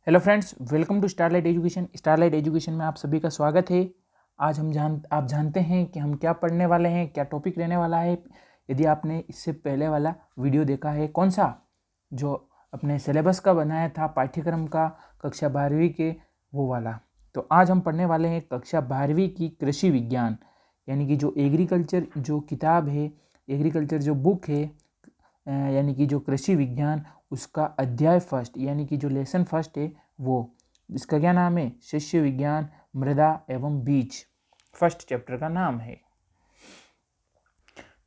Hello friends, welcome to Starlight education. Starlight education में आप सभी का स्वागत है। आज आप जानते हैं कि हम क्या पढ़ने वाले हैं, क्या टॉपिक रहने वाला है। यदि आपने इससे पहले वाला वीडियो देखा है, कौन सा, जो अपने सिलेबस का बनाया था, पाठ्यक्रम का, कक्षा 12वीं के, वो वाला, तो आज हम पढ़ने वाले हैं कक्षा 12वीं की कृषि विज्ञान, यानी कि जो एग्रीकल्चर जो किताब है, एग्रीकल्चर जो बुक है, यानी कि जो कृषि विज्ञान, उसका अध्याय फर्स्ट यानी कि जो लेसन फर्स्ट है वो, इसका क्या नाम है, शस्य विज्ञान, मृदा एवं बीज, फर्स्ट चैप्टर का नाम है।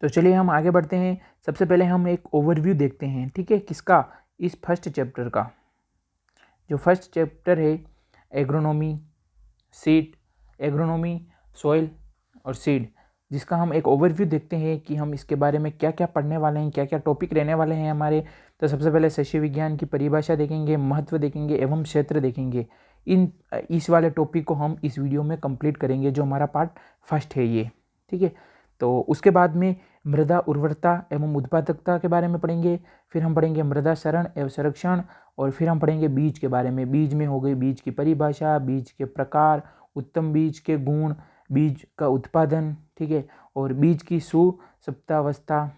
तो चलिए हम आगे बढ़ते हैं। सबसे पहले हम एक ओवरव्यू देखते हैं, ठीक है, किसका, इस फर्स्ट चैप्टर का। जो फर्स्ट चैप्टर है एग्रोनॉमी, सीड, एग्रोनॉमी, सॉइल और सीड, जिसका हम एक ओवरव्यू देखते हैं कि हम इसके बारे में क्या क्या पढ़ने वाले हैं, क्या क्या टॉपिक रहने वाले हैं हमारे। तो सबसे पहले सस्य विज्ञान की परिभाषा देखेंगे, महत्व देखेंगे एवं क्षेत्र देखेंगे। इस वाले टॉपिक को हम इस वीडियो में कंप्लीट करेंगे, जो हमारा पार्ट फर्स्ट है ये, ठीक है। तो उसके बाद में मृदा उर्वरता एवं उत्पादकता के बारे में पढ़ेंगे। फिर हम पढ़ेंगे मृदा क्षरण एवं संरक्षण, और फिर हम पढ़ेंगे बीज के बारे में। बीज में हो गई बीज की परिभाषा, बीज के प्रकार, उत्तम बीज के गुण, बीज का उत्पादन, ठीक है, और बीज की सुसप्तावस्था,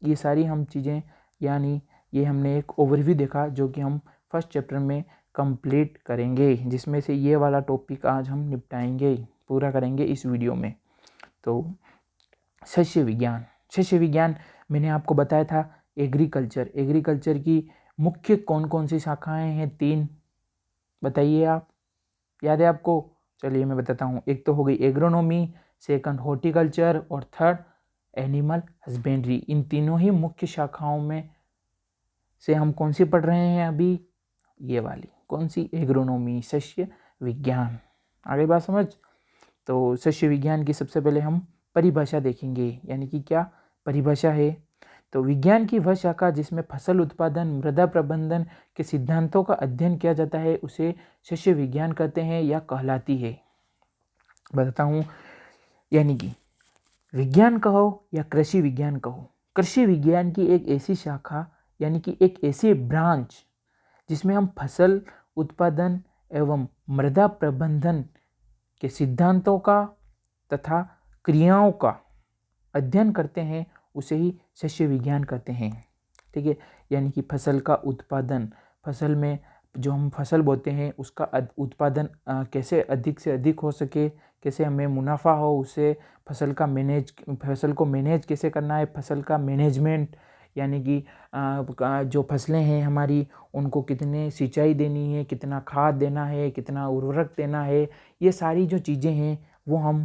ये सारी हम चीज़ें, यानी ये हमने एक ओवरव्यू देखा जो कि हम फर्स्ट चैप्टर में कंप्लीट करेंगे, जिसमें से ये वाला टॉपिक आज हम निपटाएंगे, पूरा करेंगे इस वीडियो में। तो सस्य विज्ञान, सस्य विज्ञान मैंने आपको बताया था एग्रीकल्चर, एग्रीकल्चर की मुख्य कौन कौन सी शाखाएं हैं, 3 बताइए आप, याद है आपको? चलिए मैं बताता हूँ। एक तो हो गई एग्रोनॉमी, सेकंड हॉर्टिकल्चर और थर्ड एनिमल हस्बेंड्री। इन तीनों ही मुख्य शाखाओं में से हम कौन सी पढ़ रहे हैं अभी, ये वाली, कौन सी, एग्रोनॉमी, सस्य विज्ञान। आगे बात समझ। तो सस्य विज्ञान की सबसे पहले हम परिभाषा देखेंगे, यानी कि क्या परिभाषा है। तो विज्ञान की वह शाखा जिसमें फसल उत्पादन, मृदा प्रबंधन के सिद्धांतों का अध्ययन किया जाता है, उसे सस्य विज्ञान कहते हैं या कहलाती है। बताता हूँ, यानी कि विज्ञान कहो या कृषि विज्ञान कहो, कृषि विज्ञान की एक ऐसी शाखा, यानी कि एक ऐसी ब्रांच जिसमें हम फसल उत्पादन एवं मृदा प्रबंधन के सिद्धांतों का तथा क्रियाओं का अध्ययन करते हैं, उसे ही सस्य विज्ञान कहते हैं, ठीक है। यानी कि फसल का उत्पादन, फसल में जो हम फसल बोते हैं उसका उत्पादन कैसे अधिक से अधिक हो सके, कैसे हमें मुनाफा हो, उससे फसल को मैनेज कैसे करना है, फसल का मैनेजमेंट, यानी कि जो फसलें हैं हमारी, उनको कितने सिंचाई देनी है, कितना खाद देना है, कितना उर्वरक देना है, ये सारी जो चीज़ें हैं वो हम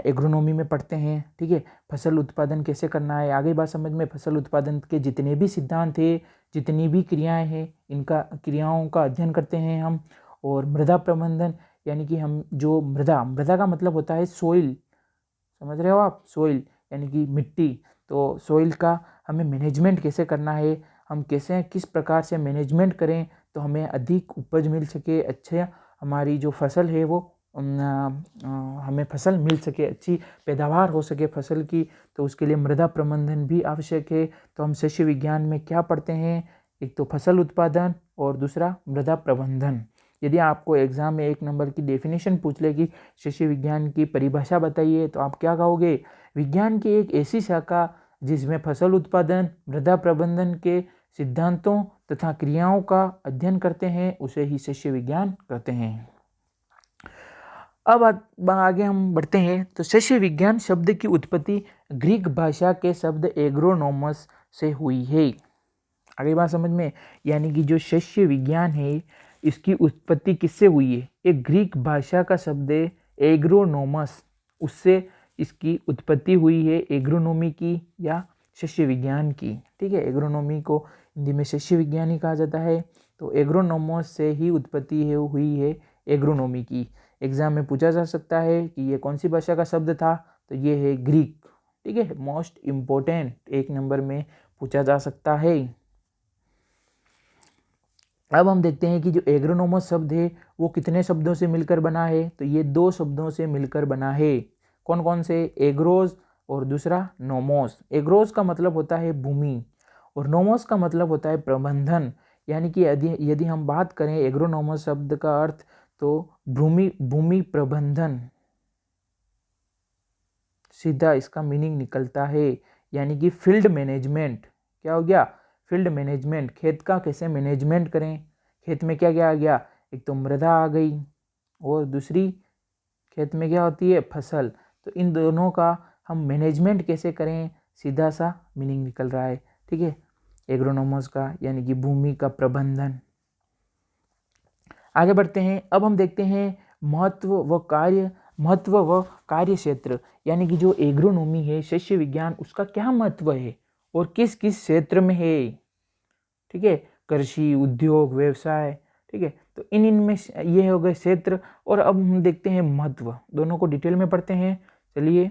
एग्रोनॉमी में पढ़ते हैं, ठीक है। फसल उत्पादन कैसे करना है, आगे बात समझ में। फसल उत्पादन के जितने भी सिद्धांत हैं, जितनी भी क्रियाएं हैं, इनका क्रियाओं का अध्ययन करते हैं हम। और मृदा प्रबंधन, यानी कि हम जो मृदा का मतलब होता है सोइल, समझ रहे हो आप, सोइल यानी कि मिट्टी। तो सोइल का हमें मैनेजमेंट कैसे करना है, हम कैसे किस प्रकार से मैनेजमेंट करें तो हमें अधिक उपज मिल सके, अच्छे हमारी जो फसल है वो हमें फसल मिल सके, अच्छी पैदावार हो सके फसल की, तो उसके लिए मृदा प्रबंधन भी आवश्यक है। तो हम सस्य विज्ञान में क्या पढ़ते हैं, एक तो फसल उत्पादन और दूसरा मृदा प्रबंधन। यदि आपको एग्जाम में 1 नंबर की डेफिनेशन पूछ ले कि सस्य विज्ञान की परिभाषा बताइए, तो आप क्या कहोगे? विज्ञान की एक ऐसी शाखा जिसमें फसल उत्पादन, मृदा प्रबंधन के सिद्धांतों तथा क्रियाओं का अध्ययन करते हैं, उसे ही सस्य विज्ञान कहते हैं। अब आगे हम बढ़ते हैं। तो सस्य विज्ञान शब्द की उत्पत्ति ग्रीक भाषा के शब्द एग्रोनोमस से हुई है। आगे बात समझ में, यानी कि जो सस्य विज्ञान है, इसकी उत्पत्ति किससे हुई है? एक ग्रीक भाषा का शब्द है एग्रोनोमस, उससे इसकी उत्पत्ति हुई है, एग्रोनॉमी की या सस्य विज्ञान की, ठीक है। एग्रोनॉमी को हिंदी में सस्य विज्ञान ही कहा जाता है। तो एग्रोनोमस से ही उत्पत्ति हुई है एग्रोनॉमी की। एग्जाम में पूछा जा सकता है कि ये कौन सी भाषा का शब्द था, तो ये है ग्रीक, ठीक है। मोस्ट इम्पोर्टेंट, 1 नंबर में पूछा जा सकता है। अब हम देखते हैं कि जो एग्रोनोमस शब्द है वो कितने शब्दों से मिलकर बना है, तो ये 2 शब्दों से मिलकर बना है। कौन कौन से? एग्रोज और दूसरा नोमोस। एग्रोज का मतलब होता है भूमि और नोमोस का मतलब होता है प्रबंधन, यानी कि यदि हम बात करें एग्रोनॉमस शब्द का अर्थ, तो भूमि प्रबंधन सीधा इसका मीनिंग निकलता है, यानी कि फील्ड मैनेजमेंट। क्या हो गया? Field management. खेत का कैसे मैनेजमेंट करें, खेत में क्या क्या आ गया, एक तो मृदा आ गई और दूसरी खेत में क्या होती है, फसल। तो इन दोनों का हम मैनेजमेंट कैसे करें, सीधा सा मीनिंग निकल रहा है। ठीक है, एग्रोनॉमस का यानी कि भूमि का प्रबंधन। आगे बढ़ते हैं। अब हम देखते हैं महत्व व कार्य क्षेत्र, यानी कि जो एग्रोनॉमी है, शस्य विज्ञान, उसका क्या महत्व है और किस किस क्षेत्र में है। ठीक है, कृषि, उद्योग, व्यवसाय। ठीक है, तो इनमें ये हो गए क्षेत्र। और अब हम देखते हैं महत्व, दोनों को डिटेल में पढ़ते हैं। चलिए,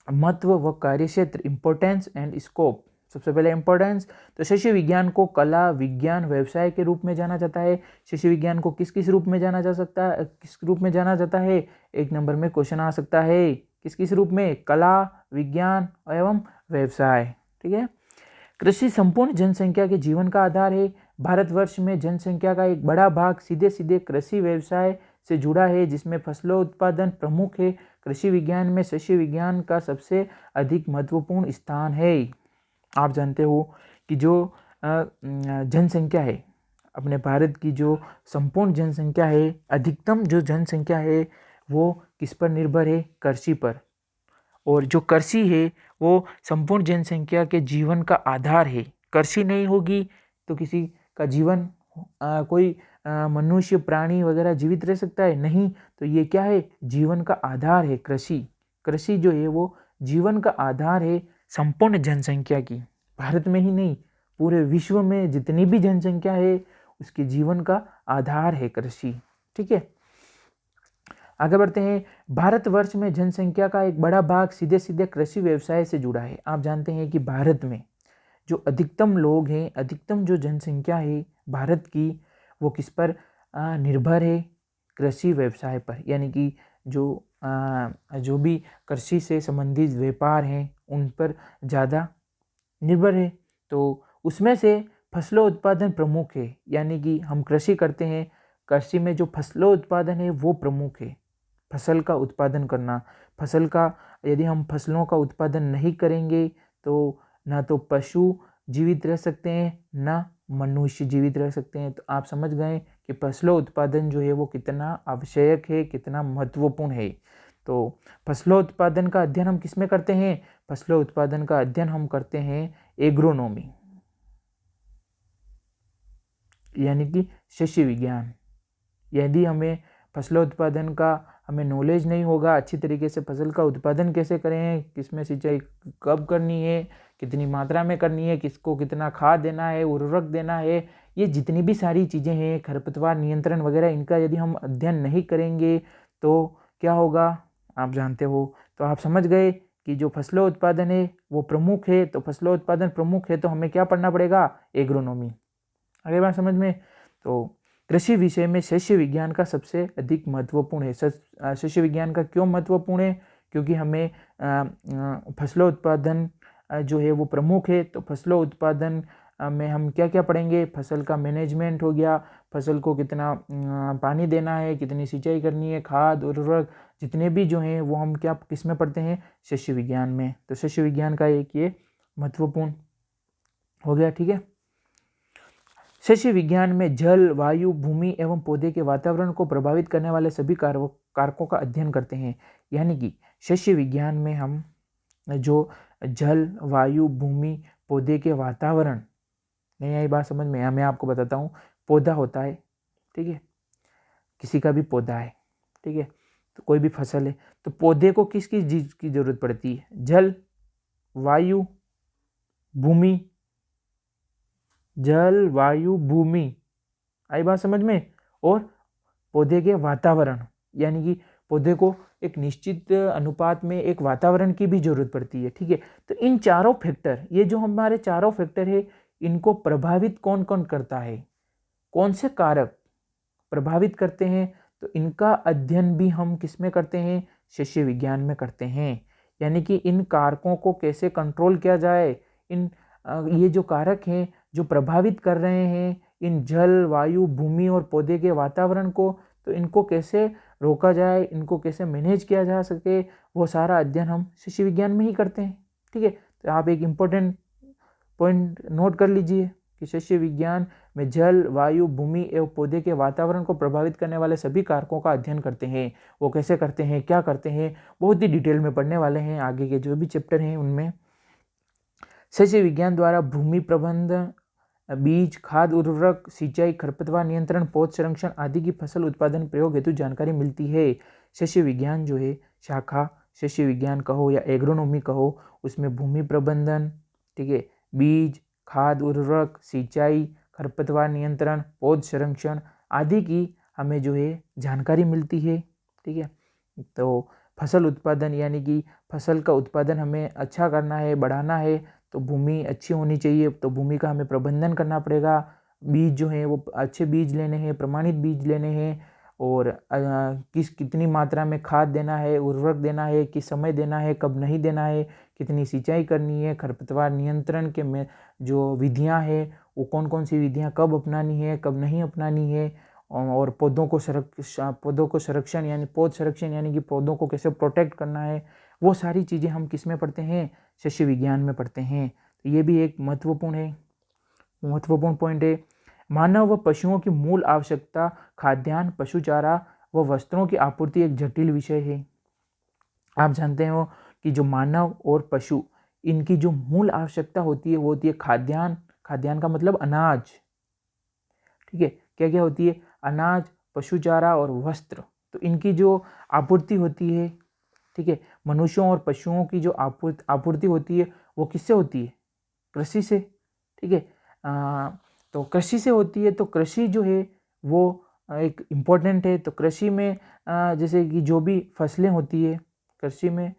महत्व व कार्य क्षेत्र, इंपॉर्टेंस एंड स्कोप। सबसे पहले इंपॉर्टेंस, तो शस्य विज्ञान को कला, विज्ञान, व्यवसाय के रूप में जाना जाता है। शस्य विज्ञान को किस किस रूप में जाना जा सकता है, किस रूप में जाना जाता है, एक नंबर में क्वेश्चन आ सकता है। किस किस रूप में, कला, विज्ञान एवं व्यवसाय। ठीक है, कृषि संपूर्ण जनसंख्या के जीवन का आधार है। भारतवर्ष में जनसंख्या का एक बड़ा भाग सीधे सीधे कृषि व्यवसाय से जुड़ा है, जिसमें फसलों उत्पादन प्रमुख है। कृषि विज्ञान में शस्य विज्ञान का सबसे अधिक महत्वपूर्ण स्थान है। आप जानते हो कि जो जनसंख्या है अपने भारत की, जो संपूर्ण जनसंख्या है, अधिकतम जो जनसंख्या है वो किस पर निर्भर है, कृषि पर। और जो कृषि है वो संपूर्ण जनसंख्या के जीवन का आधार है। कृषि नहीं होगी तो किसी का जीवन, कोई मनुष्य, प्राणी वगैरह जीवित रह सकता है? नहीं। तो ये क्या है, जीवन का आधार है कृषि। कृषि जो है वो जीवन का आधार है संपूर्ण जनसंख्या की। भारत में ही नहीं, पूरे विश्व में जितनी भी जनसंख्या है उसके जीवन का आधार है कृषि। ठीक है, आगे बढ़ते हैं। भारतवर्ष में जनसंख्या का एक बड़ा भाग सीधे सीधे कृषि व्यवसाय से जुड़ा है। आप जानते हैं कि भारत में जो अधिकतम लोग हैं, अधिकतम जो जनसंख्या है भारत की, वो किस पर निर्भर है, कृषि व्यवसाय पर। यानी कि जो भी कृषि से संबंधित व्यापार हैं उन पर ज़्यादा निर्भर है। तो उसमें से फसलों उत्पादन प्रमुख है, यानी कि हम कृषि करते हैं, कृषि में जो फसलों उत्पादन है वो प्रमुख है। फसल का उत्पादन करना, फसल का, यदि हम फसलों का उत्पादन नहीं करेंगे तो ना तो पशु जीवित रह सकते हैं, ना मनुष्य जीवित रह सकते हैं। तो आप समझ गए कि फसलों उत्पादन जो है वो कितना आवश्यक है, कितना महत्वपूर्ण है। तो फसलों उत्पादन का अध्ययन हम किस में करते हैं, फसलों उत्पादन का अध्ययन हम करते हैं एग्रोनॉमी, यानी कि शस्य विज्ञान। यदि हमें फसलों उत्पादन का हमें नॉलेज नहीं होगा, अच्छी तरीके से फसल का उत्पादन कैसे करें, किसमें सिंचाई कब करनी है, कितनी मात्रा में करनी है, किसको कितना खाद देना है, उर्वरक देना है, ये जितनी भी सारी चीज़ें हैं, खरपतवार नियंत्रण वगैरह, इनका यदि हम अध्ययन नहीं करेंगे तो क्या होगा, आप जानते हो। तो आप समझ गए कि जो फसलों उत्पादन है वो प्रमुख है। तो फसलों उत्पादन प्रमुख है तो हमें क्या पढ़ना पड़ेगा, एग्रोनॉमी। अगली बात समझ में। तो कृषि विषय में शस्य विज्ञान का सबसे अधिक महत्वपूर्ण है। शस्य विज्ञान का क्यों महत्वपूर्ण है, क्योंकि हमें फसलों उत्पादन जो है वो प्रमुख है। तो फसलों उत्पादन में हम क्या क्या पढ़ेंगे, फसल का मैनेजमेंट हो गया, फसल को कितना पानी देना है, कितनी सिंचाई करनी है, खाद उर्वरक जितने भी जो हैं वो हम क्या किस में पढ़ते हैं, शस्य विज्ञान में। तो शस्य विज्ञान का एक ये महत्वपूर्ण हो गया। ठीक है, शस्य विज्ञान में जल, वायु, भूमि एवं पौधे के वातावरण को प्रभावित करने वाले सभी कारकों का अध्ययन करते हैं। यानी कि शस्य विज्ञान में हम जो जल, वायु, भूमि, पौधे के वातावरण, नहीं आई बात समझ में? मैं आपको बताता हूँ। पौधा होता है, ठीक है, किसी का भी पौधा है, ठीक है, तो कोई भी फसल है, तो पौधे को किस किस चीज की जरूरत पड़ती है, जल, वायु, भूमि, जल, वायु, भूमि, आई बात समझ में, और पौधे के वातावरण, यानी कि पौधे को एक निश्चित अनुपात में एक वातावरण की भी जरूरत पड़ती है। ठीक है, तो इन चारों फैक्टर, ये जो हमारे चारों फैक्टर है, इनको प्रभावित कौन कौन करता है, कौन से कारक प्रभावित करते हैं, तो इनका अध्ययन भी हम किस में करते हैं, शस्य विज्ञान में करते हैं। यानी कि इन कारकों को कैसे कंट्रोल किया जाए, इन ये जो कारक हैं जो प्रभावित कर रहे हैं इन जल, वायु, भूमि और पौधे के वातावरण को, तो इनको कैसे रोका जाए, इनको कैसे मैनेज किया जा सके, वो सारा अध्ययन हम सस्य विज्ञान में ही करते हैं। ठीक है, तो आप एक इम्पोर्टेंट पॉइंट नोट कर लीजिए कि सस्य विज्ञान में जल, वायु, भूमि एवं पौधे के वातावरण को प्रभावित करने वाले सभी कारकों का अध्ययन करते हैं। वो कैसे करते हैं, क्या करते हैं, बहुत ही डिटेल में पढ़ने वाले हैं आगे के जो भी चैप्टर हैं उनमें। सस्य विज्ञान द्वारा भूमि प्रबंधन, बीज, खाद, उर्वरक, सिंचाई, खरपतवार नियंत्रण, पौध संरक्षण आदि की फसल उत्पादन प्रयोग हेतु जानकारी मिलती है। सस्य विज्ञान जो है शाखा, सस्य विज्ञान कहो या एग्रोनॉमी कहो, उसमें भूमि प्रबंधन, ठीक है, बीज, खाद, उर्वरक, सिंचाई, खरपतवार नियंत्रण, पौध संरक्षण आदि की हमें जो है जानकारी मिलती है। ठीक है, तो फसल उत्पादन यानी कि फसल का उत्पादन हमें अच्छा करना है, बढ़ाना है, तो भूमि अच्छी होनी चाहिए, तो भूमि का हमें प्रबंधन करना पड़ेगा। बीज जो है वो अच्छे बीज लेने हैं, प्रमाणित बीज लेने हैं, और कितनी मात्रा में खाद देना है, उर्वरक देना है, किस समय देना है, कब नहीं देना है, कितनी सिंचाई करनी है, खरपतवार नियंत्रण के में जो विधियां हैं वो कौन कौन सी विधियां कब अपनानी है, कब नहीं अपनानी है, और पौधों को संरक्षण यानी पौध संरक्षण यानी कि पौधों को कैसे प्रोटेक्ट करना है, वो सारी चीज़ें हम किस में पढ़ते हैं, सस्य विज्ञान में पढ़ते हैं। तो ये भी एक महत्वपूर्ण पॉइंट है। मानव व पशुओं की मूल आवश्यकता खाद्यान्न, पशु चारा व वस्त्रों की आपूर्ति एक जटिल विषय है। आप जानते हो कि जो मानव और पशु, इनकी जो मूल आवश्यकता होती है वो होती है खाद्यान्न। खाद्यान्न का मतलब अनाज। ठीक है, क्या क्या होती है, अनाज, पशु चारा और वस्त्र। तो इनकी जो आपूर्ति होती है, ठीक है, मनुष्यों और पशुओं की जो आपूर्ति होती है वो किससे होती है, कृषि से। ठीक है, तो कृषि से होती है। तो कृषि जो है वो एक इम्पोर्टेंट है। तो कृषि में जैसे कि जो भी फसलें होती है, कृषि में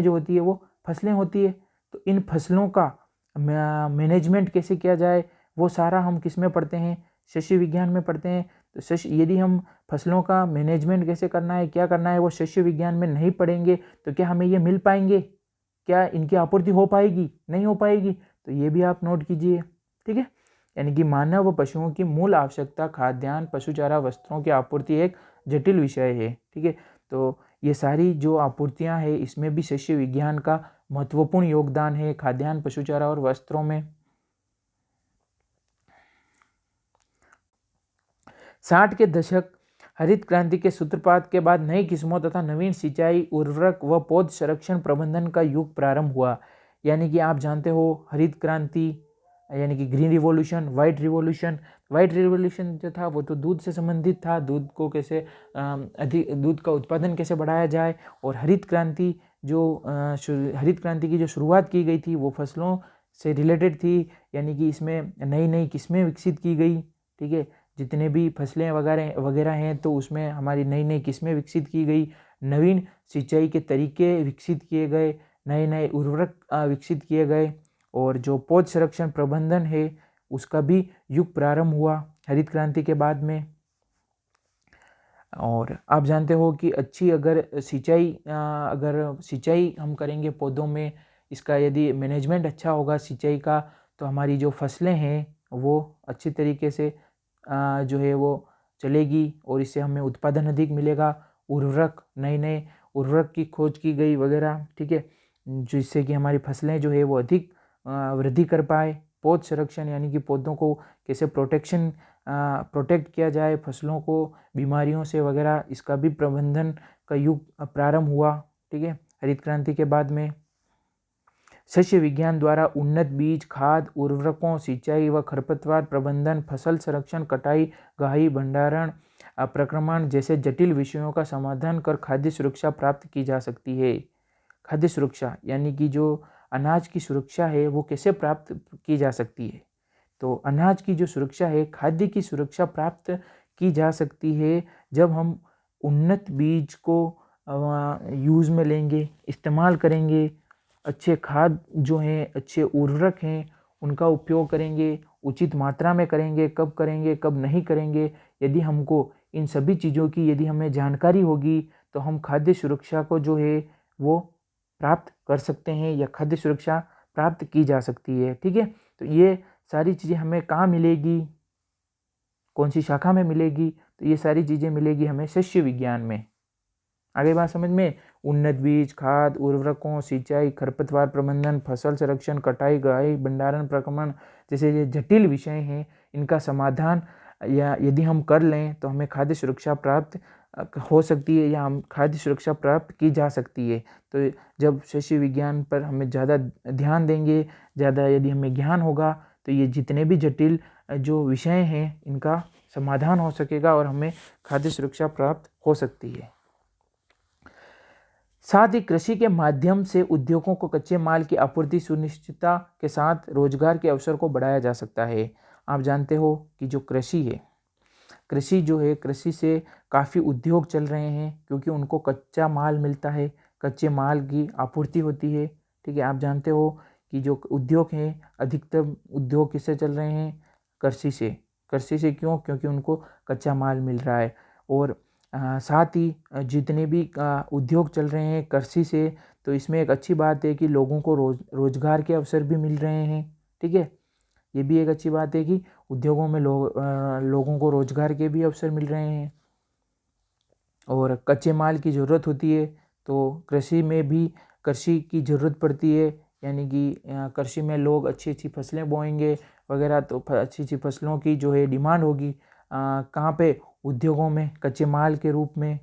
जो होती है वो फसलें होती है, तो इन फसलों का मैनेजमेंट कैसे किया जाए वो सारा हम किस में पढ़ते हैं, सस्य विज्ञान में पढ़ते हैं। तो यदि हम फसलों का मैनेजमेंट कैसे करना है, क्या करना है, वो सस्य विज्ञान में नहीं पढ़ेंगे तो क्या हमें ये मिल पाएंगे, क्या इनकी आपूर्ति हो पाएगी, नहीं हो पाएगी। तो ये भी आप नोट कीजिए। ठीक है, यानी कि मानव व पशुओं की मूल आवश्यकता खाद्यान्न, पशु चारा, वस्त्रों की आपूर्ति एक जटिल विषय है। ठीक है, तो ये सारी जो आपूर्तियां हैं इसमें भी सस्य विज्ञान का महत्वपूर्ण योगदान है, खाद्यान्न, पशु चारा और वस्त्रों में। 60 के दशक हरित क्रांति के सूत्रपात के बाद नई किस्मों तथा नवीन सिंचाई, उर्वरक व पौध संरक्षण प्रबंधन का युग प्रारंभ हुआ। यानी कि आप जानते हो हरित क्रांति यानी कि ग्रीन रिवॉल्यूशन, वाइट रिवॉल्यूशन जो था वो तो दूध से संबंधित था, दूध को कैसे अधिक दूध का उत्पादन कैसे बढ़ाया जाए। और हरित क्रांति की जो शुरुआत की गई थी वो फसलों से रिलेटेड थी, यानी कि इसमें नई नई किस्में विकसित की गई। ठीक है, जितने भी फसलें वगैरह हैं तो उसमें हमारी नई नई किस्में विकसित की गई, नवीन सिंचाई के तरीके विकसित किए गए, नए नए उर्वरक विकसित किए गए, और जो पौध संरक्षण प्रबंधन है उसका भी युग प्रारंभ हुआ हरित क्रांति के बाद में। और आप जानते हो कि अच्छी अगर सिंचाई हम करेंगे पौधों में, इसका यदि मैनेजमेंट अच्छा होगा सिंचाई का, तो हमारी जो फसलें हैं वो अच्छी तरीके से जो है वो चलेगी और इससे हमें उत्पादन अधिक मिलेगा। नए नए उर्वरक की खोज की गई वगैरह। ठीक है, जिससे कि हमारी फसलें जो है वो अधिक वृद्धि कर पाए। पौध संरक्षण यानी कि पौधों को कैसे प्रोटेक्ट किया जाए फसलों को बीमारियों से वगैरह, इसका भी प्रबंधन का युग प्रारंभ हुआ। ठीक है, हरित क्रांति के बाद में सस्य विज्ञान द्वारा उन्नत बीज, खाद, उर्वरकों, सिंचाई व खरपतवार प्रबंधन, फसल संरक्षण, कटाई, गहाई, भंडारण, प्रक्रमण जैसे जटिल विषयों का समाधान कर खाद्य सुरक्षा प्राप्त की जा सकती है। खाद्य सुरक्षा यानी कि जो अनाज की सुरक्षा है वो कैसे प्राप्त की जा सकती है। तो अनाज की जो सुरक्षा है, खाद्य की सुरक्षा प्राप्त की जा सकती है जब हम उन्नत बीज को यूज़ में लेंगे, इस्तेमाल करेंगे, अच्छे खाद जो हैं, अच्छे उर्वरक हैं उनका उपयोग करेंगे, उचित मात्रा में करेंगे, कब नहीं करेंगे। यदि हमको इन सभी चीज़ों की यदि हमें जानकारी होगी तो हम खाद्य सुरक्षा को जो है वो प्राप्त कर सकते हैं या खाद्य सुरक्षा प्राप्त की जा सकती है। ठीक है, तो ये सारी चीज़ें हमें कहाँ मिलेगी, कौन सी शाखा में मिलेगी, तो ये सारी चीज़ें मिलेगी हमें शस्य विज्ञान में। आगे बात समझ में। उन्नत बीज, खाद, उर्वरकों, सिंचाई, खरपतवार प्रबंधन, फसल संरक्षण, कटाई, गहाई, भंडारण, प्रक्रमण जैसे ये जटिल विषय हैं, इनका समाधान या यदि हम कर लें तो हमें खाद्य सुरक्षा प्राप्त हो सकती है या हम खाद्य सुरक्षा प्राप्त की जा सकती है। तो जब शस्य विज्ञान पर हमें ज़्यादा ध्यान देंगे, ज़्यादा यदि हमें ज्ञान होगा, तो ये जितने भी जटिल जो विषय हैं इनका समाधान हो सकेगा और हमें खाद्य सुरक्षा प्राप्त हो सकती है। साथ ही कृषि के माध्यम से उद्योगों को कच्चे माल की आपूर्ति सुनिश्चितता के साथ रोजगार के अवसर को बढ़ाया जा सकता है। आप जानते हो कि जो कृषि है, कृषि जो है, कृषि से काफ़ी उद्योग चल रहे हैं क्योंकि उनको कच्चा माल मिलता है, कच्चे माल की आपूर्ति होती है। ठीक है, आप जानते हो कि जो उद्योग हैं, अधिकतर उद्योग किससे चल रहे हैं, कृषि से। कृषि से क्यों? क्योंकि उनको कच्चा माल मिल रहा है। और साथ ही जितने भी उद्योग चल रहे हैं कृषि से, तो इसमें एक अच्छी बात है कि लोगों को रोजगार के अवसर भी मिल रहे हैं। ठीक है, ये भी एक अच्छी बात है कि उद्योगों में लोगों को रोजगार के भी अवसर मिल रहे हैं। और कच्चे माल की ज़रूरत होती है तो कृषि में भी कृषि की ज़रूरत पड़ती है, यानी कि कृषि में लोग अच्छी अच्छी फसलें बोएंगे वगैरह, तो अच्छी अच्छी फसलों की जो है डिमांड होगी कहाँ पे, उद्योगों में, कच्चे माल के रूप में।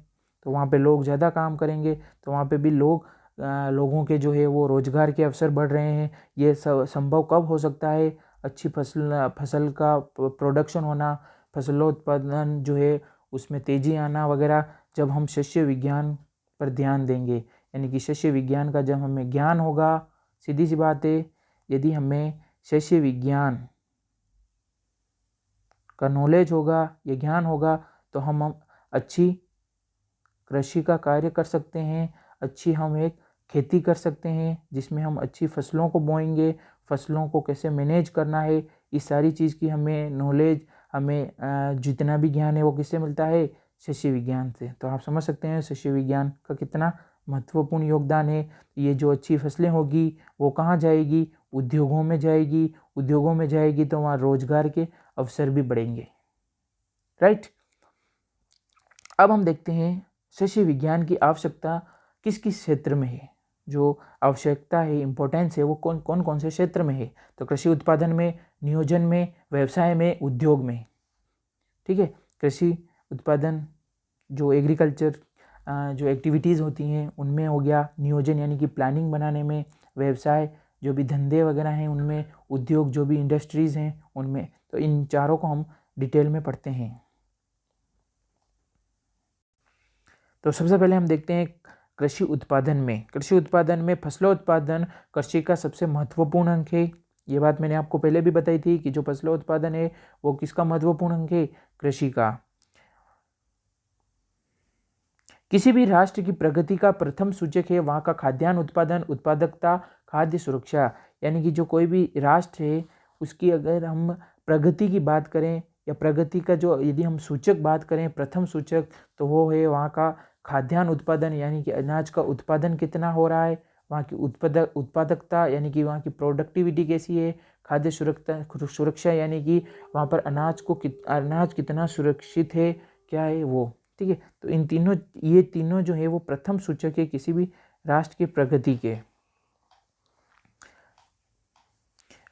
तो वहाँ पे लोग ज़्यादा काम करेंगे, तो वहाँ पे भी लोगों के जो है वो रोजगार के अवसर बढ़ रहे हैं। ये संभव कब हो सकता है? अच्छी फसल का प्रोडक्शन होना, फसलोत्पादन जो है उसमें तेज़ी आना वगैरह, जब हम शस्य विज्ञान पर ध्यान देंगे, यानी कि शस्य विज्ञान का जब हमें ज्ञान होगा, सीधी सी बात है, यदि हमें शस्य विज्ञान का नॉलेज होगा, ये ज्ञान होगा, तो हम अच्छी कृषि का कार्य कर सकते हैं, अच्छी हम एक खेती कर सकते हैं जिसमें हम अच्छी फसलों को बोएंगे, फसलों को कैसे मैनेज करना है, इस सारी चीज़ की हमें नॉलेज, हमें जितना भी ज्ञान है वो किससे मिलता है? शस्य विज्ञान से। तो आप समझ सकते हैं शस्य विज्ञान का कितना महत्वपूर्ण योगदान है। ये जो अच्छी फसलें होगी वो कहाँ जाएगी? उद्योगों में जाएगी। उद्योगों में जाएगी तो वहाँ रोजगार के अवसर भी बढ़ेंगे। राइट, अब हम देखते हैं शस्य विज्ञान की आवश्यकता किस किस क्षेत्र में है। जो आवश्यकता है, इम्पोर्टेंस है, वो कौन कौन से क्षेत्र में है? तो कृषि उत्पादन में, नियोजन में, व्यवसाय में, उद्योग में। ठीक है, कृषि उत्पादन जो एग्रीकल्चर जो एक्टिविटीज़ होती हैं उनमें हो गया, नियोजन यानी कि प्लानिंग बनाने में, व्यवसाय जो भी धंधे वगैरह हैं उनमें, उद्योग जो भी इंडस्ट्रीज़ हैं उनमें। तो इन चारों को हम डिटेल में पढ़ते हैं। तो सबसे पहले हम देखते हैं कृषि उत्पादन में। कृषि उत्पादन में फसलों उत्पादन कृषि का सबसे महत्वपूर्ण अंग है। ये बात मैंने आपको पहले भी बताई थी कि जो फसलों उत्पादन है वो किसका महत्वपूर्ण अंग है? कृषि का। किसी भी राष्ट्र की प्रगति का प्रथम सूचक है वहाँ का खाद्यान्न उत्पादन, उत्पादकता, खाद्य सुरक्षा। यानी कि जो कोई भी राष्ट्र है उसकी अगर हम प्रगति की बात करें या प्रगति का जो यदि हम सूचक बात करें, प्रथम सूचक, तो वो है वहाँ का खाद्यान्न उत्पादन, यानी कि अनाज का उत्पादन कितना हो रहा है, वहाँ की उत्पादकता यानी कि वहाँ की प्रोडक्टिविटी कैसी है, खाद्य सुरक्षा यानी कि वहाँ पर अनाज कितना सुरक्षित है, क्या है वो। ठीक है, तो ये तीनों जो है वो प्रथम सूचक है किसी भी राष्ट्र की प्रगति के।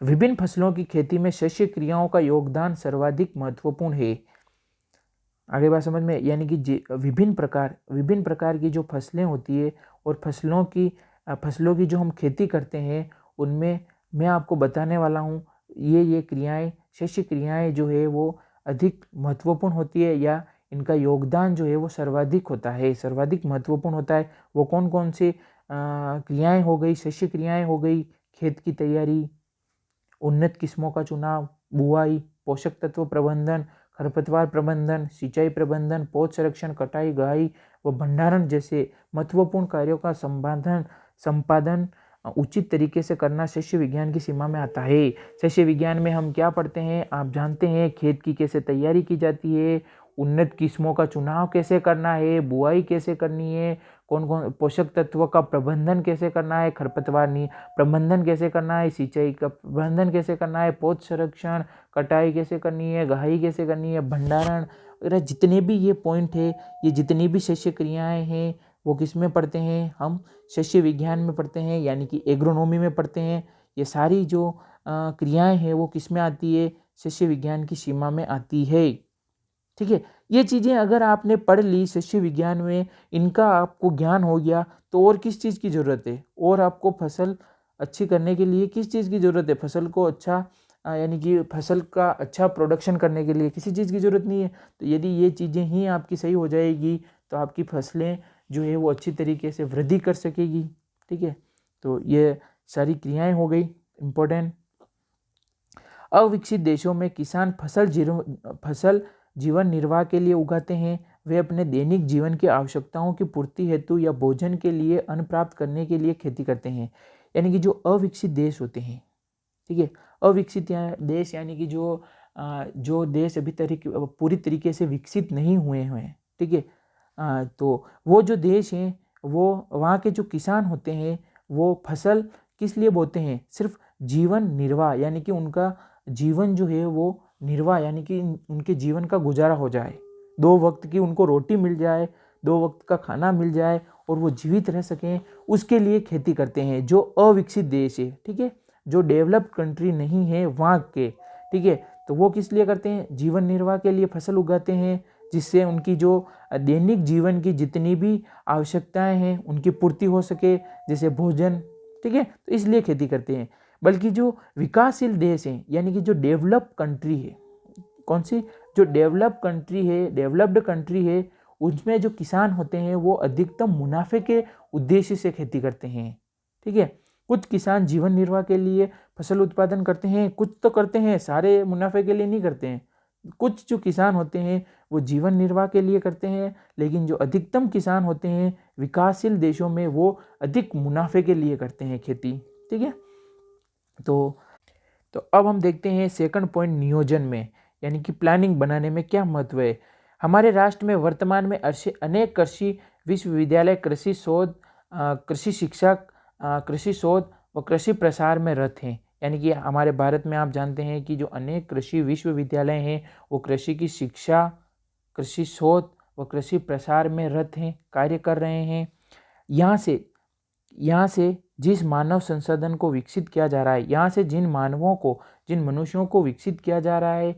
विभिन्न फसलों की खेती में शस्य क्रियाओं का योगदान सर्वाधिक महत्वपूर्ण है। आगे बात समझ में, यानी कि विभिन्न प्रकार की जो फसलें होती है और फसलों की जो हम खेती करते हैं उनमें मैं आपको बताने वाला हूँ ये क्रियाएं, शस्य क्रियाएं जो है वो अधिक महत्वपूर्ण होती है या इनका योगदान जो है वो सर्वाधिक होता है, सर्वाधिक महत्वपूर्ण होता है। वो कौन कौन से क्रियाएं हो गई? शस्य क्रियाएं हो गई, खेत की तैयारी, उन्नत किस्मों का चुनाव, बुआई, पोषक तत्व प्रबंधन, खरपतवार प्रबंधन, सिंचाई प्रबंधन, पौध संरक्षण, कटाई, गहाई व भंडारण जैसे महत्वपूर्ण कार्यों का संपादन उचित तरीके से करना शस्य विज्ञान की सीमा में आता है। शस्य विज्ञान में हम क्या पढ़ते हैं? आप जानते हैं खेत की कैसे तैयारी की जाती है, उन्नत किस्मों का चुनाव कैसे करना है, बुआई कैसे करनी है, कौन कौन पोषक तत्वों का प्रबंधन कैसे करना है, खरपतवार प्रबंधन कैसे करना है, सिंचाई का प्रबंधन कैसे करना है, पौध संरक्षण, कटाई कैसे करनी है, गहाई कैसे करनी है, भंडारण वगैरह जितने भी ये पॉइंट है, ये जितनी भी शस्य क्रियाएं हैं वो किस में पढ़ते हैं, हम शस्य विज्ञान में पढ़ते हैं, यानी कि एग्रोनॉमी में पढ़ते हैं। ये सारी जो क्रियाएं हैं वो किस में आती है, शस्य विज्ञान की सीमा में आती है। ठीक है, ये चीज़ें अगर आपने पढ़ ली शस्य विज्ञान में, इनका आपको ज्ञान हो गया, तो और किस चीज़ की ज़रूरत है, और आपको फसल अच्छी करने के लिए किस चीज़ की ज़रूरत है, फसल को अच्छा यानी कि फसल का अच्छा प्रोडक्शन करने के लिए किसी चीज़ की ज़रूरत नहीं है। तो यदि ये चीज़ें ही आपकी सही हो जाएगी तो आपकी फसलें जो है वो अच्छी तरीके से वृद्धि कर सकेगी। ठीक है, तो ये सारी क्रियाएं हो गई इम्पोर्टेंट। अविकसित देशों में किसान फसल जीवन निर्वाह के लिए उगाते हैं। वे अपने दैनिक जीवन की आवश्यकताओं की पूर्ति हेतु या भोजन के लिए अन्न प्राप्त करने के लिए खेती करते हैं। यानी कि जो अविकसित देश होते हैं, ठीक है, अविकसित देश यानी कि जो देश अभी पूरी तरीके से विकसित नहीं हुए हैं, ठीक है, तो वो जो देश हैं वो वहाँ के जो किसान होते हैं वो फसल किस लिए बोते हैं, सिर्फ जीवन निर्वाह यानी कि उनका जीवन जो है वो निर्वाह यानी कि उनके जीवन का गुजारा हो जाए, 2 वक्त की उनको रोटी मिल जाए, 2 वक्त का खाना मिल जाए और वो जीवित रह सकें, उसके लिए खेती करते हैं जो अविकसित देश है। ठीक है, जो डेवलप्ड कंट्री नहीं है वहाँ के, ठीक है, तो वो किस लिए करते हैं, जीवन निर्वाह के लिए फसल उगाते हैं, जिससे उनकी जो दैनिक जीवन की जितनी भी आवश्यकताएं हैं उनकी पूर्ति हो सके, जैसे भोजन। ठीक है, तो इसलिए खेती करते हैं। बल्कि जो विकासशील देश हैं यानी कि जो डेवलप कंट्री है, कौन सी, जो डेवलप कंट्री है, डेवलप्ड कंट्री है, उसमें जो किसान होते हैं वो अधिकतम मुनाफे के उद्देश्य से खेती करते हैं। ठीक है, कुछ किसान जीवन निर्वाह के लिए फसल उत्पादन करते हैं, कुछ तो करते हैं, सारे मुनाफे के लिए नहीं करते हैं। कुछ जो किसान होते हैं वो जीवन निर्वाह के लिए करते हैं, लेकिन जो अधिकतम किसान होते हैं विकासशील देशों में वो अधिक मुनाफे के लिए करते हैं खेती। ठीक है, तो अब हम देखते हैं सेकंड पॉइंट, नियोजन में यानी कि प्लानिंग बनाने में क्या महत्व है। हमारे राष्ट्र में वर्तमान में अनेक कृषि विश्वविद्यालय कृषि शोध, कृषि शिक्षक, कृषि शोध व कृषि प्रसार में रत हैं। यानी कि हमारे भारत में आप जानते हैं कि जो अनेक कृषि विश्वविद्यालय हैं वो कृषि की शिक्षा, कृषि शोध व कृषि प्रसार में रत हैं, कार्य कर रहे हैं। यहाँ से जिस मानव संसाधन को विकसित किया जा रहा है, यहाँ से जिन मनुष्यों को विकसित किया जा रहा है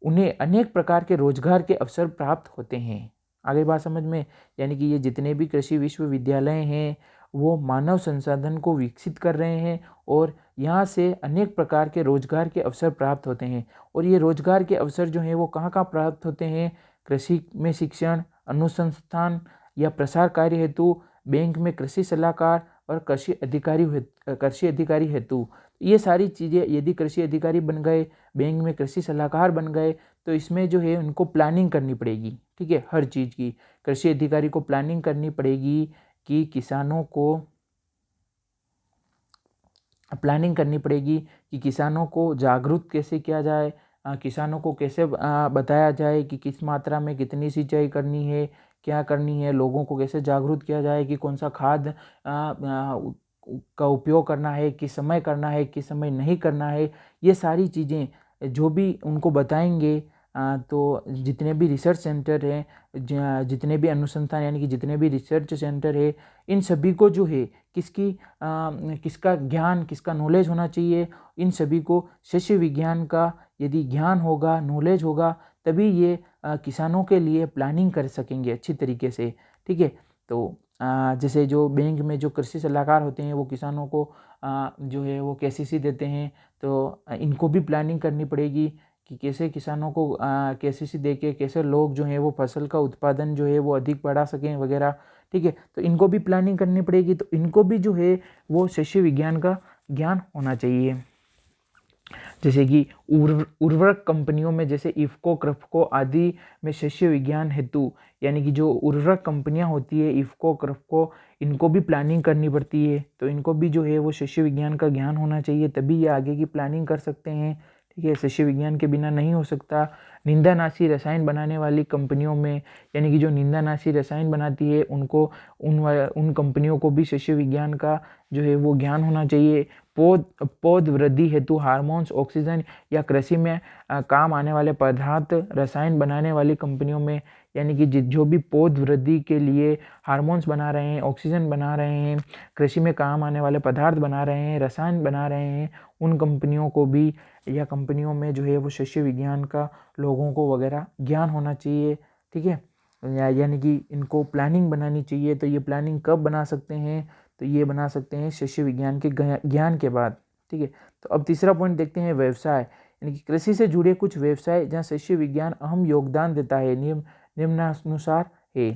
उन्हें अनेक प्रकार के रोजगार के अवसर प्राप्त होते हैं। आगे बात समझ में, यानी कि ये जितने भी कृषि विश्वविद्यालय हैं वो मानव संसाधन को विकसित कर रहे हैं और यहाँ से अनेक प्रकार के रोजगार के अवसर प्राप्त होते हैं। और ये रोजगार के अवसर जो हैं वो कहाँ कहाँ प्राप्त होते हैं, कृषि में शिक्षण, अनुसंधान या प्रसार कार्य हेतु, बैंक में कृषि सलाहकार और कृषि अधिकारी हेतु। ये सारी चीज़ें यदि कृषि अधिकारी बन गए, बैंक में कृषि सलाहकार बन गए, तो इसमें जो है उनको प्लानिंग करनी पड़ेगी। ठीक है, हर चीज़ की कृषि अधिकारी को प्लानिंग करनी पड़ेगी कि किसानों को जागरूक कैसे किया जाए, किसानों को कैसे बताया जाए कि किस मात्रा में कितनी सिंचाई करनी है, क्या करनी है, लोगों को कैसे जागरूक किया जाए कि कौन सा खाद का उपयोग करना है, किस समय करना है, किस समय नहीं करना है। ये सारी चीज़ें जो भी उनको बताएंगे तो जितने भी रिसर्च सेंटर हैं, जितने भी अनुसंधान यानी कि जितने भी रिसर्च सेंटर है, इन सभी को जो है किसका ज्ञान, किसका नॉलेज होना चाहिए, इन सभी को शस्य विज्ञान का यदि ज्ञान होगा, नॉलेज होगा, तभी ये किसानों के लिए प्लानिंग कर सकेंगे अच्छी तरीके से। ठीक है, तो जैसे जो बैंक में जो कृषि सलाहकार होते हैं वो किसानों को जो है वो केसीसी देते हैं, तो इनको भी प्लानिंग करनी पड़ेगी कि कैसे किसानों को केसीसी देके कैसे लोग जो हैं वो फसल का उत्पादन जो है वो अधिक बढ़ा सकें वगैरह। ठीक है, तो इनको भी प्लानिंग करनी पड़ेगी, तो इनको भी जो है वो शस्य विज्ञान का ज्ञान होना चाहिए। जैसे कि उर्वरक कंपनियों में जैसे इफ्को, क्रफ्को आदि में शस्य विज्ञान हेतु यानी कि जो उर्वरक कंपनियां होती है इफ्को, क्रफ्को, इनको भी प्लानिंग करनी पड़ती है, तो इनको भी जो है वो शस्य विज्ञान का ज्ञान होना चाहिए, तभी ये आगे की प्लानिंग कर सकते हैं। ठीक है, शस्य विज्ञान के बिना नहीं हो सकता। निंदानाशी रसायन बनाने वाली कंपनियों में, यानी कि जो निंदानाशी रसायन बनाती है उनको उन कंपनियों को भी शस्य विज्ञान का जो है वो ज्ञान होना चाहिए। पौध वृद्धि हेतु हार्मोन्स, ऑक्सीजन या कृषि में काम आने वाले पदार्थ रसायन बनाने वाली कंपनियों में, यानी कि जो भी पौध वृद्धि के लिए हार्मोन्स बना रहे हैं, ऑक्सीजन बना रहे हैं, कृषि में काम आने वाले पदार्थ बना रहे हैं, रसायन बना रहे हैं, उन कंपनियों को भी या कंपनियों में जो है वो शस्य विज्ञान का लोगों को वगैरह ज्ञान होना चाहिए। ठीक है, यानी कि इनको प्लानिंग बनानी चाहिए। तो ये प्लानिंग कब बना सकते हैं? तो ये बना सकते हैं शस्य विज्ञान के ज्ञान के बाद। ठीक है, तो अब तीसरा पॉइंट देखते हैं, व्यवसाय, यानी कि कृषि से जुड़े कुछ व्यवसाय जहाँ शस्य विज्ञान अहम योगदान देता है, निम्नानुसार है।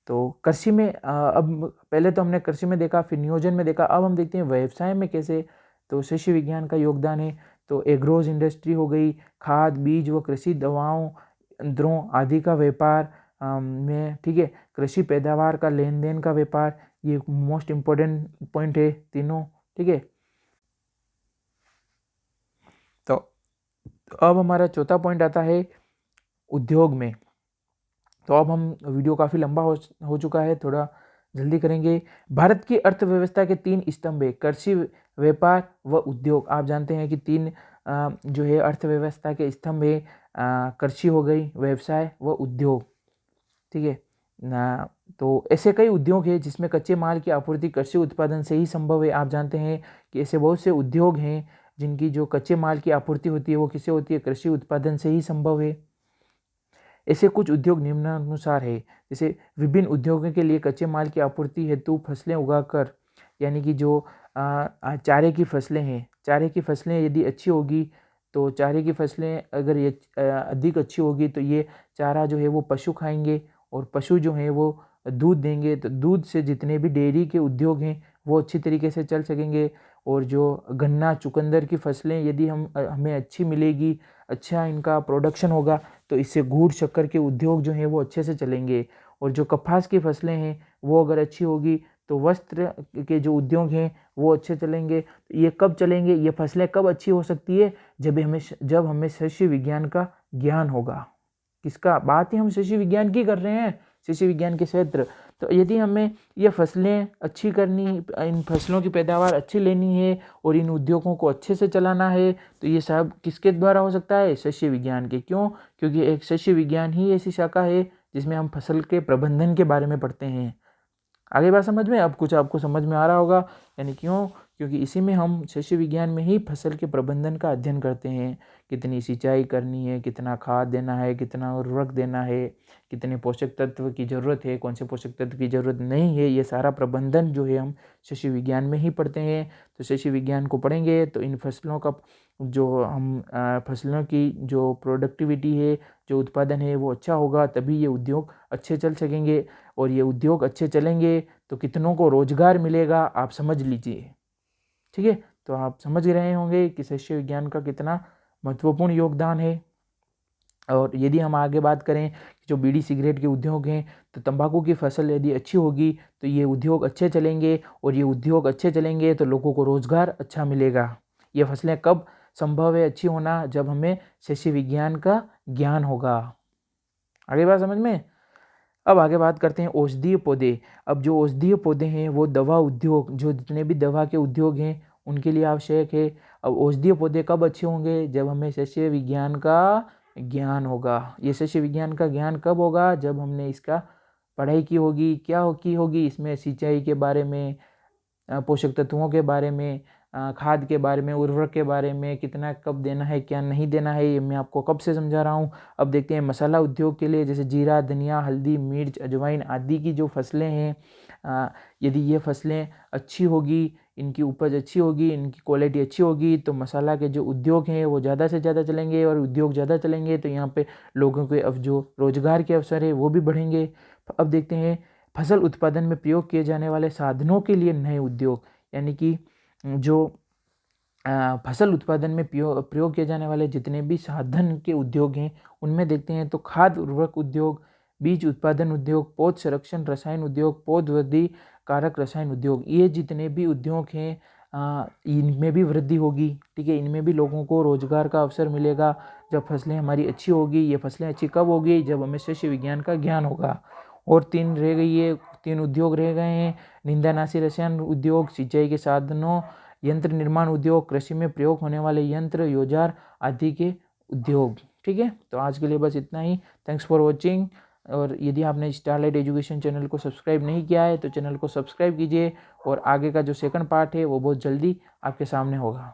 तो कृषि में अब पहले तो हमने कृषि में देखा, फिर नियोजन में देखा, अब हम देखते हैं व्यवसाय में कैसे तो शस्य विज्ञान का योगदान है। तो एग्रोज इंडस्ट्री हो गई, खाद, बीज व कृषि दवाओं, यंत्रों आदि का व्यापार में, ठीक है, कृषि पैदावार का लेन देन का व्यापार, ये मोस्ट इम्पोर्टेंट पॉइंट है तीनों। ठीक है, तो अब हमारा चौथा पॉइंट आता है उद्योग में। तो अब हम वीडियो काफ़ी लंबा हो चुका है, थोड़ा जल्दी करेंगे। भारत की अर्थव्यवस्था के 3 स्तंभ है, कृषि, व्यापार व उद्योग। आप जानते हैं कि 3 जो है अर्थव्यवस्था के स्तंभ है, कृषि हो गई, व्यवसाय व उद्योग। ठीक है ना, तो ऐसे कई उद्योग हैं जिसमें कच्चे माल की आपूर्ति कृषि उत्पादन से ही संभव है। आप जानते हैं कि ऐसे बहुत से उद्योग हैं जिनकी जो कच्चे माल की आपूर्ति होती है वो किससे होती है? कृषि उत्पादन से ही संभव है। ऐसे कुछ उद्योग निम्नानुसार है, जैसे विभिन्न उद्योगों के लिए कच्चे माल की आपूर्ति हेतु फसलें उगाकर, यानी कि जो चारे की फसलें हैं, चारे की फसलें यदि अच्छी होगी तो चारे की फसलें अगर ये अधिक अच्छी होगी तो ये चारा जो है वो पशु खाएंगे, और पशु जो है वो दूध देंगे, तो दूध से जितने भी डेयरी के उद्योग हैं वो अच्छी तरीके से चल सकेंगे। और जो गन्ना, चुकंदर की फसलें यदि हमें अच्छी मिलेगी, अच्छा इनका प्रोडक्शन होगा, तो इससे गुड़ शक्कर के उद्योग जो हैं वो अच्छे से चलेंगे। और जो कपास की फसलें हैं वो अगर अच्छी होगी तो वस्त्र के जो उद्योग हैं वो अच्छे चलेंगे। ये कब चलेंगे, ये फसलें कब अच्छी हो सकती है? जब हमें शस्य विज्ञान का ज्ञान होगा। किसका बात ही हम शस्य विज्ञान की कर रहे हैं, शस्य विज्ञान के क्षेत्र। तो यदि हमें ये फसलें अच्छी करनी, इन फसलों की पैदावार अच्छी लेनी है और इन उद्योगों को अच्छे से चलाना है, तो ये सब किसके द्वारा हो सकता है? शस्य विज्ञान के। क्यों? क्योंकि एक शस्य विज्ञान ही ऐसी शाखा है जिसमें हम फसल के प्रबंधन के बारे में पढ़ते हैं। आगे बात समझ में? अब कुछ आपको समझ में आ रहा होगा, यानी क्यों? क्योंकि इसी में हम शस्य विज्ञान में ही फसल के प्रबंधन का अध्ययन करते हैं। कितनी सिंचाई करनी है, कितना खाद देना है, कितना उर्वरक देना है, कितने पोषक तत्व की ज़रूरत है, कौन से पोषक तत्व की ज़रूरत नहीं है, ये सारा प्रबंधन जो है हम शस्य विज्ञान में ही पढ़ते हैं। तो शस्य विज्ञान को पढ़ेंगे तो इन फसलों का जो हम फसलों की जो प्रोडक्टिविटी है, जो उत्पादन है वो अच्छा होगा, तभी ये उद्योग अच्छे चल सकेंगे। और ये उद्योग अच्छे चलेंगे तो कितनों को रोजगार मिलेगा, आप समझ लीजिए। ठीक है, तो आप समझ रहे होंगे कि शस्य विज्ञान का कितना महत्वपूर्ण योगदान है। और यदि हम आगे बात करें कि जो बीड़ी सिगरेट के उद्योग हैं, तो तंबाकू की फसल यदि अच्छी होगी तो ये उद्योग अच्छे चलेंगे, और ये उद्योग अच्छे चलेंगे तो लोगों को रोजगार अच्छा मिलेगा। ये फसलें कब संभव है अच्छी होना? जब हमें शस्य विज्ञान का ज्ञान होगा। आगे बात समझ में? अब आगे बात करते हैं औषधीय पौधे। अब जो औषधीय पौधे हैं वो दवा उद्योग, जो जितने भी दवा के उद्योग हैं उनके लिए आवश्यक है। अब औषधीय पौधे कब अच्छे होंगे? जब हमें शस्य विज्ञान का ज्ञान होगा। ये शस्य विज्ञान का ज्ञान कब होगा? जब हमने इसका पढ़ाई की होगी। क्या की होगी? इसमें सिंचाई के बारे में, पोषक तत्वों के बारे में, खाद के बारे में, उर्वरक के बारे में, कितना कब देना है, क्या नहीं देना है, ये मैं आपको कब से समझा रहा हूँ। अब देखते हैं मसाला उद्योग के लिए, जैसे जीरा, धनिया, हल्दी, मिर्च, अजवाइन आदि की जो फसलें हैं, यदि ये फसलें अच्छी होगी, इनकी उपज अच्छी होगी, इनकी क्वालिटी अच्छी होगी, तो मसाला के जो उद्योग हैं वो ज़्यादा से ज़्यादा चलेंगे। और उद्योग ज़्यादा चलेंगे तो यहाँ पे लोगों के अब जो रोजगार के अवसर है वो भी बढ़ेंगे। अब देखते हैं फसल उत्पादन में प्रयोग किए जाने वाले साधनों के लिए नए उद्योग, यानी कि जो फसल उत्पादन में प्रयोग किए जाने वाले जितने भी साधन के उद्योग हैं उनमें देखते हैं तो खाद उर्वरक उद्योग, बीज उत्पादन उद्योग, पौध संरक्षण रसायन उद्योग, पौध वृद्धि कारक रसायन उद्योग, ये जितने भी उद्योग हैं इनमें भी वृद्धि होगी, ठीक है, इनमें भी लोगों को रोजगार का अवसर मिलेगा। जब फसलें हमारी अच्छी होगी, ये फसलें अच्छी कब होगी, जब हमें कृषि विज्ञान का ज्ञान होगा। और 3 रह गई है, 3 उद्योग रह गए हैं, निंदानाशी रसायन उद्योग, सिंचाई के साधनों, यंत्र निर्माण उद्योग, कृषि में प्रयोग होने वाले यंत्र औजार आदि के उद्योग। ठीक है, तो आज के लिए बस इतना ही। Thanks for watching. और यदि आपने स्टारलाइट एजुकेशन चैनल को सब्सक्राइब नहीं किया है तो चैनल को सब्सक्राइब कीजिए, और आगे का जो सेकंड पार्ट है वो बहुत जल्दी आपके सामने होगा।